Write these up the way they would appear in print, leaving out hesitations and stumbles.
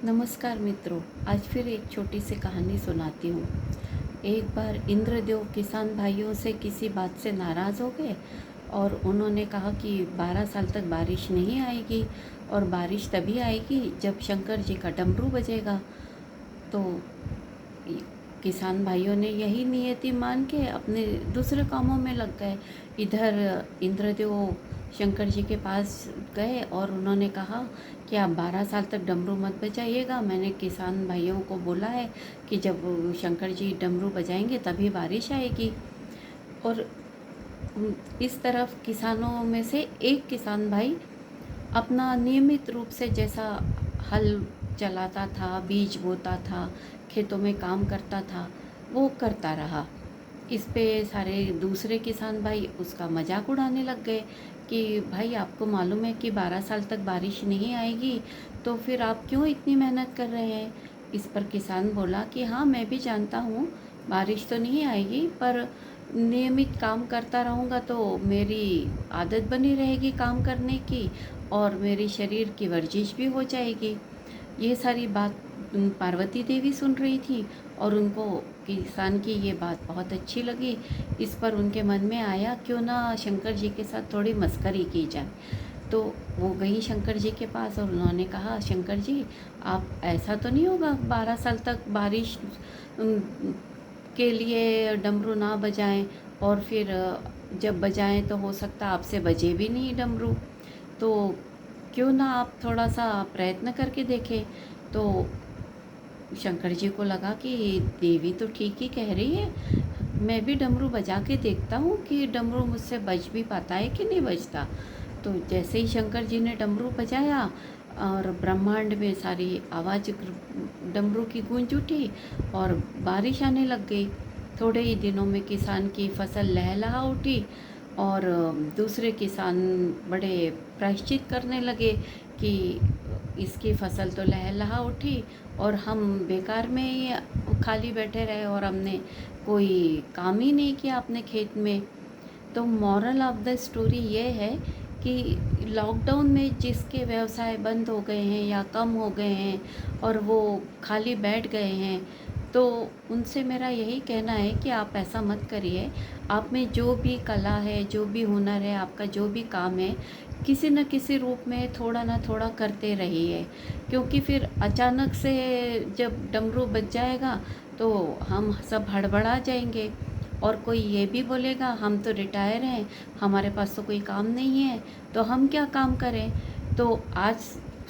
नमस्कार मित्रों, आज फिर एक छोटी सी कहानी सुनाती हूँ। एक बार इंद्रदेव किसान भाइयों से किसी बात से नाराज़ हो गए और उन्होंने कहा कि 12 साल तक बारिश नहीं आएगी और बारिश तभी आएगी जब शंकर जी का डमरू बजेगा। तो किसान भाइयों ने यही नियति मान के अपने दूसरे कामों में लग गए। इधर इंद्रदेव शंकर जी के पास गए और उन्होंने कहा कि आप 12 साल तक डमरू मत बजाइएगा। मैंने किसान भाइयों को बोला है कि जब शंकर जी डमरू बजाएंगे तभी बारिश आएगी। और इस तरफ किसानों में से एक किसान भाई अपना नियमित रूप से जैसा हल चलाता था, बीज बोता था, खेतों में काम करता था, वो करता रहा। इस पे सारे दूसरे किसान भाई उसका मजाक उड़ाने लग गए कि भाई आपको मालूम है कि 12 साल तक बारिश नहीं आएगी, तो फिर आप क्यों इतनी मेहनत कर रहे हैं। इस पर किसान बोला कि हाँ, मैं भी जानता हूँ बारिश तो नहीं आएगी, पर नियमित काम करता रहूँगा तो मेरी आदत बनी रहेगी काम करने की और मेरी शरीर की वर्जिश भी हो जाएगी। ये सारी बात पार्वती देवी सुन रही थी और उनको किसान की ये बात बहुत अच्छी लगी। इस पर उनके मन में आया क्यों ना शंकर जी के साथ थोड़ी मस्करी की जाए। तो वो गई शंकर जी के पास और उन्होंने कहा, शंकर जी आप ऐसा तो नहीं होगा 12 साल तक बारिश के लिए डमरू ना बजाएं और फिर जब बजाएं तो हो सकता आपसे बजे भी नहीं डमरू, तो क्यों ना आप थोड़ा सा प्रयत्न करके देखें। तो शंकर जी को लगा कि देवी तो ठीक ही कह रही है, मैं भी डमरू बजा के देखता हूँ कि डमरू मुझसे बज भी पाता है कि नहीं बजता। तो जैसे ही शंकर जी ने डमरू बजाया और ब्रह्मांड में सारी आवाज़ डमरू की गूंज उठी और बारिश आने लग गई। थोड़े ही दिनों में किसान की फसल लहलहा उठी और दूसरे किसान बड़े प्रायश्चित करने लगे कि इसकी फसल तो लहलहा उठी और हम बेकार में ही खाली बैठे रहे और हमने कोई काम ही नहीं किया अपने खेत में। तो मॉरल ऑफ द स्टोरी ये है कि लॉकडाउन में जिसके व्यवसाय बंद हो गए हैं या कम हो गए हैं और वो खाली बैठ गए हैं, तो उनसे मेरा यही कहना है कि आप ऐसा मत करिए। आप में जो भी कला है, जो भी हुनर है, आपका जो भी काम है, किसी न किसी रूप में थोड़ा ना थोड़ा करते रहिए, क्योंकि फिर अचानक से जब डमरू बज जाएगा तो हम सब हड़बड़ा जाएंगे और कोई ये भी बोलेगा हम तो रिटायर हैं, हमारे पास तो कोई काम नहीं है, तो हम क्या काम करें। तो आज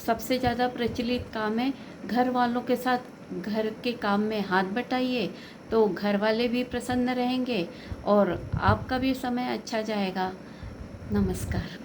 सबसे ज़्यादा प्रचलित काम है घर वालों के साथ घर के काम में हाथ बटाइए, तो घर वाले भी प्रसन्न रहेंगे और आपका भी समय अच्छा जाएगा। नमस्कार।